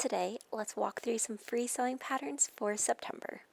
Today, let's walk through some free sewing patterns for September.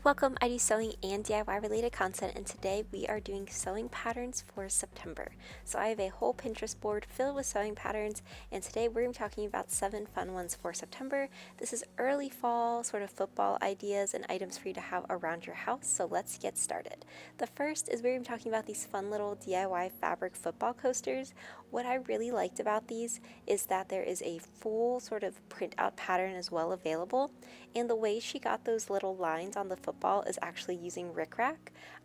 Welcome, I do sewing and DIY related content, and today we are doing sewing patterns for September. So I have a whole Pinterest board filled with sewing patterns, and today we're going to be talking about 7 fun ones for September. This is early fall, sort of football ideas and items for you to have around your house, so let's get started. The first is we're going to be talking about these fun little DIY fabric football coasters. What I really liked about these is that there is a full sort of printout pattern as well available, and the way she got those little lines on the football is actually using rickrack.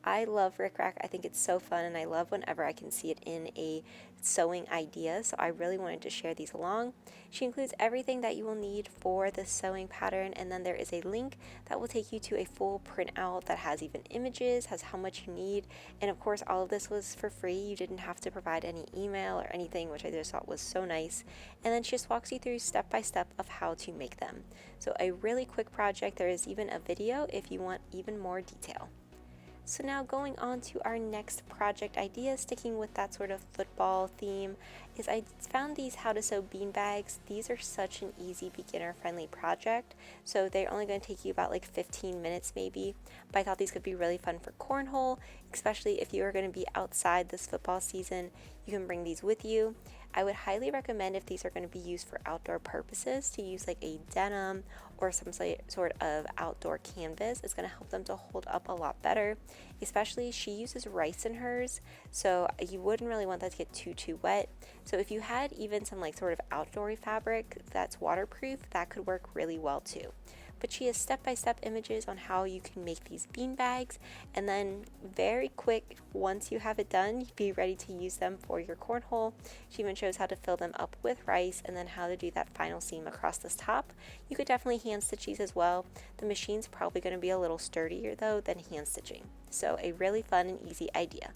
I love rickrack. I think it's so fun, and I love whenever I can see it in a sewing idea, so I really wanted to share these along. She includes everything that you will need for the sewing pattern, and then there is a link that will take you to a full printout that has even images, has how much you need, and of course all of this was for free. You didn't have to provide any email or anything, which I just thought was so nice. And then she just walks you through step by step of how to make them. So a really quick project. There is even a video if you want even more detail. So now going on to our next project idea, sticking with that sort of football theme, is I found these how to sew bean bags. These are such an easy beginner friendly project, so they're only going to take you about like 15 minutes maybe, but I thought these could be really fun for cornhole, especially if you are going to be outside this football season. You can bring these with you. I would highly recommend, if these are going to be used for outdoor purposes, to use like a denim or some sort of outdoor canvas. It's going to help them to hold up a lot better. Especially she uses rice in hers, so you wouldn't really want that to get too wet. So if you had even some like sort of outdoory fabric that's waterproof, that could work really well too. But she has step-by-step images on how you can make these bean bags, and then very quick, once you have it done, you'd be ready to use them for your cornhole. She even shows how to fill them up with rice and then how to do that final seam across this top. You could definitely hand stitch these as well. The machine's probably going to be a little sturdier though than hand stitching. So a really fun and easy idea.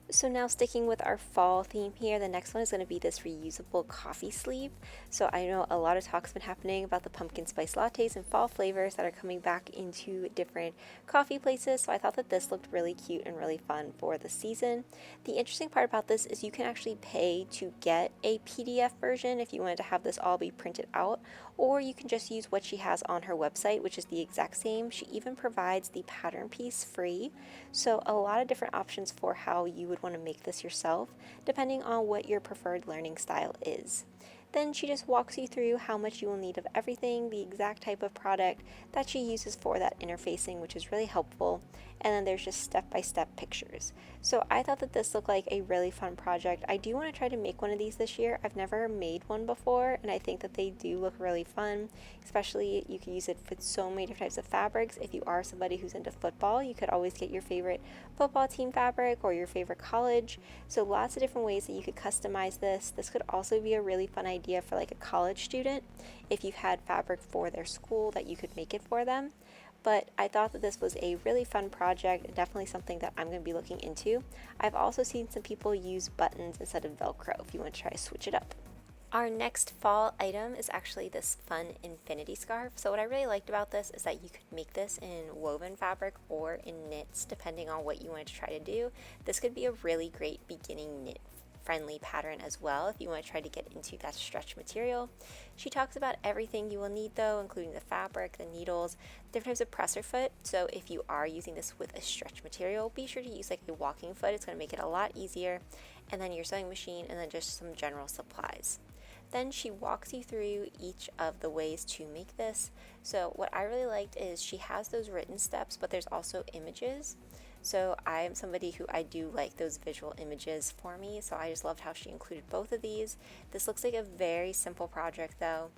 So now sticking with our fall theme here, the next one is going to be this reusable coffee sleeve. So I know a lot of talk's been happening about the pumpkin spice lattes and fall flavors that are coming back into different coffee places, so I thought that this looked really cute and really fun for the season. The interesting part about this is you can actually pay to get a PDF version if you wanted to have this all be printed out, or you can just use what she has on her website, which is the exact same. She even provides the pattern piece free, so a lot of different options for how you would want to make this yourself, depending on what your preferred learning style is. Then she just walks you through how much you will need of everything, the exact type of product that she uses for that interfacing, which is really helpful, and then there's just step-by-step pictures. So I thought that this looked like a really fun project. I do want to try to make one of these this year. I've never made one before, and I think that they do look really fun, especially you can use it with so many different types of fabrics. If you are somebody who's into football, you could always get your favorite football team fabric or your favorite college. So lots of different ways that you could customize this. This could also be a really fun idea for like a college student if you had fabric for their school that you could make it for them. But I thought that this was a really fun project and definitely something that I'm going to be looking into. I've also seen some people use buttons instead of Velcro if you want to try to switch it up. Our next fall item is actually this fun infinity scarf. So what I really liked about this is that you could make this in woven fabric or in knits, depending on what you want to try to do. This could be a really great beginning knit friendly pattern as well if you want to try to get into that stretch material. She talks about everything you will need though, including the fabric, the needles, different types of presser foot. So if you are using this with a stretch material, be sure to use like a walking foot. It's going to make it a lot easier. And then your sewing machine, and then just some general supplies. Then she walks you through each of the ways to make this. So what I really liked is she has those written steps, but there's also images. So I am somebody who I do like those visual images for me, so I just loved how she included both of these. This looks like a very simple project though.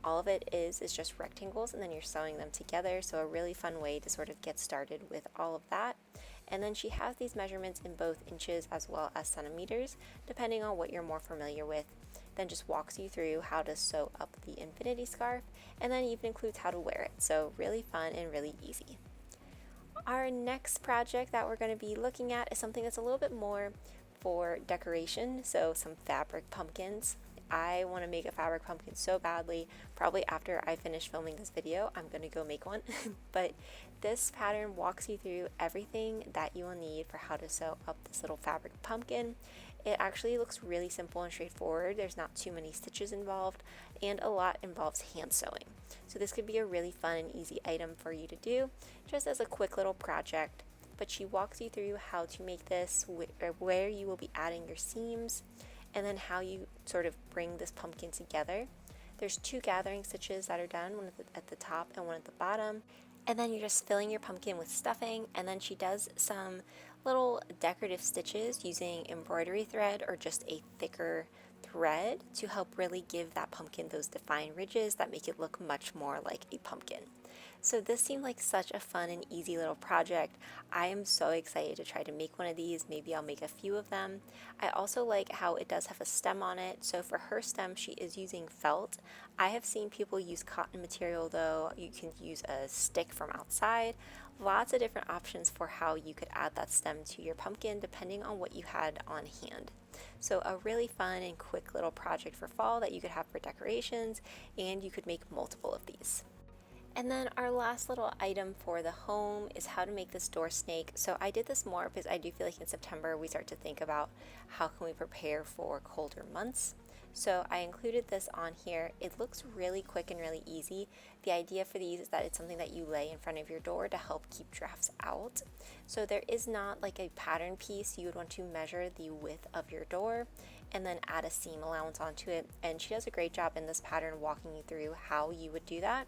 All of it is just rectangles, and then you're sewing them together, so a really fun way to sort of get started with all of that. And then she has these measurements in both inches as well as centimeters, depending on what you're more familiar with. Then just walks you through how to sew up the infinity scarf, and then even includes how to wear it. So really fun and really easy. Our next project that we're going to be looking at is something that's a little bit more for decoration, so some fabric pumpkins. I want to make a fabric pumpkin so badly. Probably after I finish filming this video, I'm going to go make one. But this pattern walks you through everything that you will need for how to sew up this little fabric pumpkin. It actually looks really simple and straightforward. There's not too many stitches involved, and a lot involves hand sewing. So this could be a really fun and easy item for you to do just as a quick little project. But she walks you through how to make this, where you will be adding your seams, and then how you sort of bring this pumpkin together. There's 2 gathering stitches that are done, one at the top and one at the bottom. And then you're just filling your pumpkin with stuffing, and then she does some little decorative stitches using embroidery thread or just a thicker thread to help really give that pumpkin those defined ridges that make it look much more like a pumpkin. So this seemed like such a fun and easy little project. I am so excited to try to make one of these. Maybe I'll make a few of them. I also like how it does have a stem on it. So for her stem, she is using felt. I have seen people use cotton material though. You can use a stick from outside. Lots of different options for how you could add that stem to your pumpkin depending on what you had on hand. So a really fun and quick little project for fall that you could have for decorations, and you could make multiple of these. And then our last little item for the home is how to make this door snake. So I did this more because I do feel like in September we start to think about how can we prepare for colder months. So I included this on here. It looks really quick and really easy. The idea for these is that it's something that you lay in front of your door to help keep drafts out. So there is not like a pattern piece. You would want to measure the width of your door and then add a seam allowance onto it. And she does a great job in this pattern walking you through how you would do that.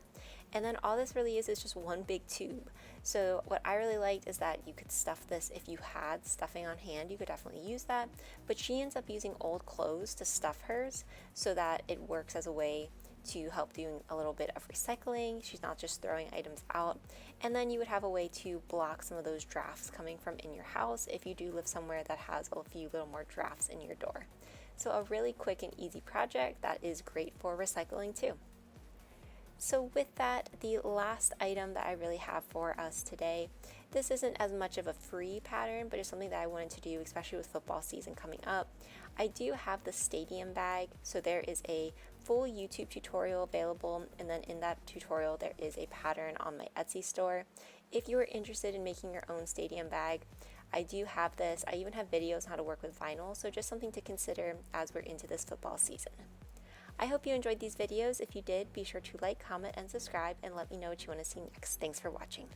And then all this really is just one big tube. So what I really liked is that you could stuff this. If you had stuffing on hand, you could definitely use that. But she ends up using old clothes to stuff hers so that it works as a way to help doing a little bit of recycling. She's not just throwing items out. And then you would have a way to block some of those drafts coming from in your house if you do live somewhere that has a few little more drafts in your door. So a really quick and easy project that is great for recycling too. So with that, the last item that I really have for us today, this isn't as much of a free pattern, but it's something that I wanted to do, especially with football season coming up. I do have the stadium bag, so there is a full YouTube tutorial available, and then in that tutorial there is a pattern on my Etsy store. If you are interested in making your own stadium bag, I do have this. I even have videos on how to work with vinyl, so just something to consider as we're into this football season. I hope you enjoyed these videos. If you did, be sure to like, comment, and subscribe, and let me know what you want to see next. Thanks for watching.